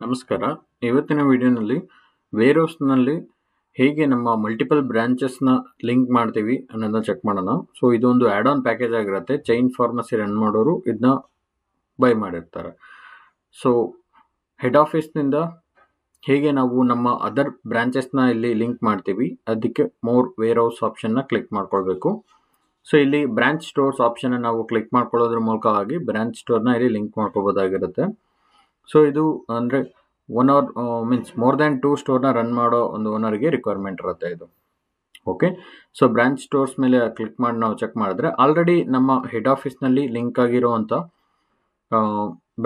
ನಮಸ್ಕಾರ. ಇವತ್ತಿನ ವಿಡಿಯೋನಲ್ಲಿ ವೇರ್‌ಹೌಸ್‌ನಲ್ಲಿ ಹೇಗೆ ನಮ್ಮ ಮಲ್ಟಿಪಲ್ ಬ್ರಾಂಚಸ್‌ನ ಲಿಂಕ್ ಮಾಡ್ತೀವಿ ಅನ್ನೋದನ್ನ ಚೆಕ್ ಮಾಡೋಣ. ಸೊ ಇದೊಂದು ಆ್ಯಡ್ ಆನ್ ಪ್ಯಾಕೇಜ್ ಆಗಿರುತ್ತೆ. ಚೈನ್ ಫಾರ್ಮಸಿ ರನ್ ಮಾಡೋರು ಇದನ್ನ ಬೈ ಮಾಡಿರ್ತಾರೆ. ಸೊ ಹೆಡ್ ಆಫೀಸ್‌ನಿಂದ ಹೇಗೆ ನಾವು ನಮ್ಮ ಅದರ್ ಬ್ರಾಂಚಸ್‌ನ ಇಲ್ಲಿ ಲಿಂಕ್ ಮಾಡ್ತೀವಿ, ಅದಕ್ಕೆ ಮೋರ್ ವೇರ್‌ಹೌಸ್ ಆಪ್ಷನ್ನ ಕ್ಲಿಕ್ ಮಾಡ್ಕೊಳ್ಬೇಕು. ಸೊ ಇಲ್ಲಿ ಬ್ರಾಂಚ್ ಸ್ಟೋರ್ಸ್ ಆಪ್ಷನ್ನ ನಾವು ಕ್ಲಿಕ್ ಮಾಡ್ಕೊಳ್ಳೋದ್ರ ಮೂಲಕವಾಗಿ ಬ್ರಾಂಚ್ ಸ್ಟೋರ್‌ನ ಇಲ್ಲಿ ಲಿಂಕ್ ಮಾಡ್ಕೋಬೋದಾಗಿರುತ್ತೆ. ಸೊ ಇದು ಅಂದರೆ one hour means more than 2 ಸ್ಟೋರ್ನ ರನ್ ಮಾಡೋ ಒಂದು ಓನರ್ಗೆ ರಿಕ್ವೈರ್ಮೆಂಟ್ ಇರುತ್ತೆ ಇದು. ಓಕೆ, ಸೊ ಬ್ರಾಂಚ್ ಸ್ಟೋರ್ಸ್ ಮೇಲೆ ಕ್ಲಿಕ್ ಮಾಡಿ ನಾವು ಚೆಕ್ ಮಾಡಿದ್ರೆ ಆಲ್ರೆಡಿ ನಮ್ಮ ಹೆಡ್ ಆಫೀಸ್ನಲ್ಲಿ ಲಿಂಕ್ ಆಗಿರೋವಂಥ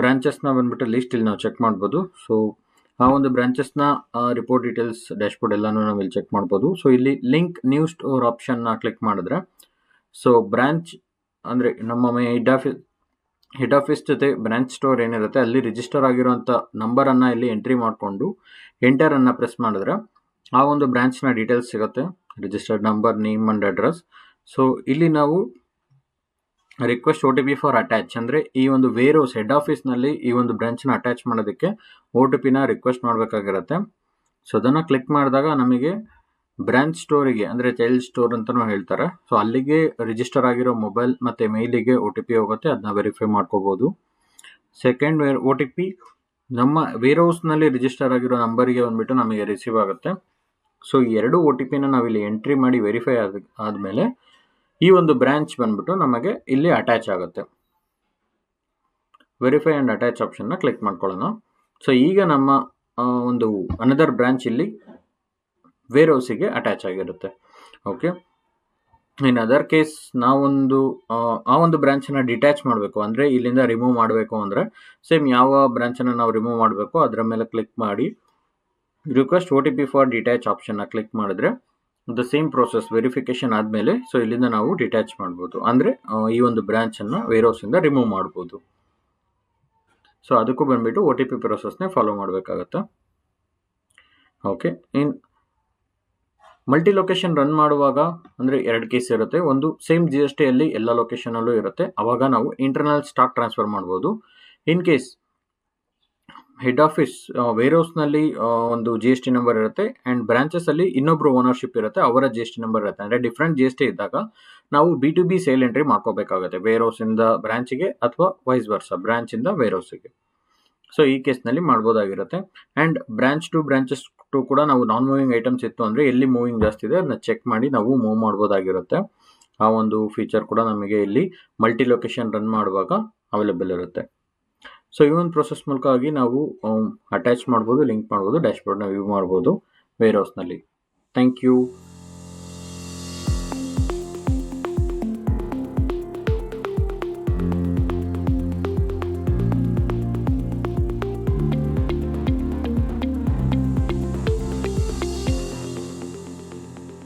ಬ್ರಾಂಚಸ್ನ ಬಂದ್ಬಿಟ್ಟು ಲಿಸ್ಟ್ ಇಲ್ಲಿ ನಾವು ಚೆಕ್ ಮಾಡ್ಬೋದು. ಸೊ ಆ ಒಂದು ಬ್ರಾಂಚಸ್ನ ರಿಪೋರ್ಟ್ ಡೀಟೇಲ್ಸ್ ಡ್ಯಾಶ್ಬೋರ್ಡ್ ಎಲ್ಲನೂ ನಾವು ಇಲ್ಲಿ ಚೆಕ್ ಮಾಡ್ಬೋದು. ಸೊ ಇಲ್ಲಿ ಲಿಂಕ್ ನ್ಯೂ ಸ್ಟೋರ್ ಆಪ್ಷನ್ನ ಕ್ಲಿಕ್ ಮಾಡಿದ್ರೆ ಸೊ ಬ್ರಾಂಚ್ ಅಂದರೆ ನಮ್ಮ ಹೆಡ್ ಆಫೀಸ್ ಜೊತೆ ಬ್ರಾಂಚ್ ಸ್ಟೋರ್ ಏನಿರುತ್ತೆ ಅಲ್ಲಿ ರಿಜಿಸ್ಟರ್ ಆಗಿರುವಂಥ ನಂಬರನ್ನು ಇಲ್ಲಿ ಎಂಟ್ರಿ ಮಾಡಿಕೊಂಡು ಎಂಟರನ್ನು ಪ್ರೆಸ್ ಮಾಡಿದ್ರೆ ಆ ಒಂದು ಬ್ರಾಂಚ್ನ ಡೀಟೇಲ್ಸ್ ಸಿಗುತ್ತೆ, registered number, name and address. So ಇಲ್ಲಿ ನಾವು ರಿಕ್ವೆಸ್ಟ್ OTP ಫಾರ್ ಅಟ್ಯಾಚ್ ಅಂದರೆ ಈ ಒಂದು ವೇರ್‌ಹೌಸ್ ಹೆಡ್ ಆಫೀಸ್ನಲ್ಲಿ ಈ ಒಂದು ಬ್ರಾಂಚ್ನ ಅಟ್ಯಾಚ್ ಮಾಡೋದಕ್ಕೆ OTPನ ರಿಕ್ವೆಸ್ಟ್ ಮಾಡಬೇಕಾಗಿರುತ್ತೆ. ಸೊ ಅದನ್ನು ಕ್ಲಿಕ್ ಮಾಡಿದಾಗ ನಮಗೆ ಬ್ರಾಂಚ್ ಸ್ಟೋರಿಗೆ ಅಂದರೆ ಚೈಲ್ಡ್ ಸ್ಟೋರ್ ಅಂತಲೂ ಹೇಳ್ತಾರೆ. ಸೊ ಅಲ್ಲಿಗೆ ರಿಜಿಸ್ಟರ್ ಆಗಿರೋ ಮೊಬೈಲ್ ಮತ್ತು ಮೇಲಿಗೆ OTP ಹೋಗುತ್ತೆ, ಅದನ್ನ ವೆರಿಫೈ ಮಾಡ್ಕೋಬೋದು. ಸೆಕೆಂಡ್ OTP ನಮ್ಮ ವೇರ್‌ಹೌಸ್ನಲ್ಲಿ ರಿಜಿಸ್ಟರ್ ಆಗಿರೋ ನಂಬರಿಗೆ ಬಂದ್ಬಿಟ್ಟು ನಮಗೆ ರಿಸೀವ್ ಆಗುತ್ತೆ. ಸೊ ಈ ಎರಡು OTPನ ನಾವಿಲ್ಲಿ ಎಂಟ್ರಿ ಮಾಡಿ ವೆರಿಫೈ ಆದಮೇಲೆ ಈ ಒಂದು ಬ್ರಾಂಚ್ ಬಂದ್ಬಿಟ್ಟು ನಮಗೆ ಇಲ್ಲಿ ಅಟ್ಯಾಚ್ ಆಗುತ್ತೆ. ವೆರಿಫೈ ಆ್ಯಂಡ್ ಅಟ್ಯಾಚ್ ಆಪ್ಷನ್ನ ಕ್ಲಿಕ್ ಮಾಡ್ಕೊಳ್ಳೋಣ. ಸೊ ಈಗ ನಮ್ಮ ಒಂದು ಅನದರ್ ಬ್ರಾಂಚ್ ಇಲ್ಲಿ ವೇರ್‌ಹೌಸಿಗೆ ಅಟ್ಯಾಚ್ ಆಗಿರುತ್ತೆ. ಓಕೆ, ಇನ್ ಅದರ್ ಕೇಸ್ ನಾವೊಂದು ಆ ಒಂದು ಬ್ರಾಂಚನ್ನು ಡಿಟ್ಯಾಚ್ ಮಾಡಬೇಕು ಅಂದರೆ ಇಲ್ಲಿಂದ ರಿಮೂವ್ ಮಾಡಬೇಕು ಅಂದರೆ ಸೇಮ್ ಯಾವ ಬ್ರಾಂಚನ್ನು ನಾವು ರಿಮೂವ್ ಮಾಡಬೇಕು ಅದರ ಮೇಲೆ ಕ್ಲಿಕ್ ಮಾಡಿ ರಿಕ್ವೆಸ್ಟ್ OTP ಫಾರ್ ಡಿಟ್ಯಾಚ್ ಆಪ್ಷನ್ನ ಕ್ಲಿಕ್ ಮಾಡಿದ್ರೆ ದ ಸೇಮ್ ಪ್ರೋಸೆಸ್ ವೆರಿಫಿಕೇಶನ್ ಆದಮೇಲೆ ಸೊ ಇಲ್ಲಿಂದ ನಾವು ಡಿಟ್ಯಾಚ್ ಮಾಡ್ಬೋದು, ಅಂದರೆ ಈ ಒಂದು ಬ್ರಾಂಚನ್ನು ವೇರ್‌ಹೌಸಿಂದ ರಿಮೂವ್ ಮಾಡ್ಬೋದು. ಸೊ ಅದಕ್ಕೂ ಬಂದ್ಬಿಟ್ಟು OTP ಪ್ರೋಸೆಸ್ನೇ ಫಾಲೋ ಮಾಡಬೇಕಾಗತ್ತೆ. ಓಕೆ, ಇನ್ ಮಲ್ಟಿ ಲೊಕೇಶನ್ ರನ್ ಮಾಡುವಾಗ ಅಂದರೆ ಎರಡು ಕೇಸ್ ಇರುತ್ತೆ. ಒಂದು ಸೇಮ್ GST ಅಲ್ಲಿ ಎಲ್ಲ ಲೊಕೇಶನಲ್ಲೂ ಇರುತ್ತೆ, ಆವಾಗ ನಾವು ಇಂಟರ್ನಲ್ ಸ್ಟಾಕ್ ಟ್ರಾನ್ಸ್ಫರ್ ಮಾಡ್ಬೋದು. ಇನ್ ಕೇಸ್ ಹೆಡ್ ಆಫೀಸ್ ವೇರ್‌ಹೌಸ್ನಲ್ಲಿ ಒಂದು GST ನಂಬರ್ ಇರುತ್ತೆ ಆ್ಯಂಡ್ ಬ್ರಾಂಚಸಲ್ಲಿ ಇನ್ನೊಬ್ಬರು ಓನರ್ಶಿಪ್ ಇರುತ್ತೆ, ಅವರ GST ನಂಬರ್ ಇರುತ್ತೆ. ಅಂದರೆ ಡಿಫ್ರೆಂಟ್ GST ಇದ್ದಾಗ ನಾವು B2B ಸೇಲ್ ಎಂಟ್ರಿ ಮಾಡ್ಕೋಬೇಕಾಗುತ್ತೆ ವೇರ್‌ಹೌಸಿಂದ ಬ್ರಾಂಚಿಗೆ ಅಥವಾ ವೈಸ್ ವರ್ಸಾ ಬ್ರಾಂಚಿಂದ ವೇರ್‌ಹೌಸಿಗೆ. ಸೊ ಈ ಕೇಸ್ನಲ್ಲಿ ಮಾಡ್ಬೋದಾಗಿರುತ್ತೆ. And branch to branches to ಕೂಡ ನಾವು ನಾನ್ ಮೂವಿಂಗ್ ಐಟಮ್ಸ್ ಇತ್ತು ಅಂದರೆ ಎಲ್ಲಿ ಮೂವಿಂಗ್ ಜಾಸ್ತಿ ಇದೆ ಅದನ್ನ ಚೆಕ್ ಮಾಡಿ ನಾವು ಮೂವ್ ಮಾಡ್ಬೋದಾಗಿರುತ್ತೆ. ಆ ಒಂದು ಫೀಚರ್ ಕೂಡ ನಮಗೆ ಇಲ್ಲಿ ಮಲ್ಟಿ ಲೊಕೇಶನ್ ರನ್ ಮಾಡುವಾಗ ಅವೈಲೇಬಲ್ ಇರುತ್ತೆ. ಸೊ ಈ ಒಂದು ಪ್ರೊಸೆಸ್ ಮೂಲಕವಾಗಿ ನಾವು ಅಟ್ಯಾಚ್ ಮಾಡ್ಬೋದು, ಲಿಂಕ್ ಮಾಡ್ಬೋದು, ಡ್ಯಾಶ್ಬೋರ್ಡ್ನ ವ್ಯೂ ಮಾಡ್ಬೋದು ವೇರ್‌ಹೌಸ್ನಲ್ಲಿ. Thank you.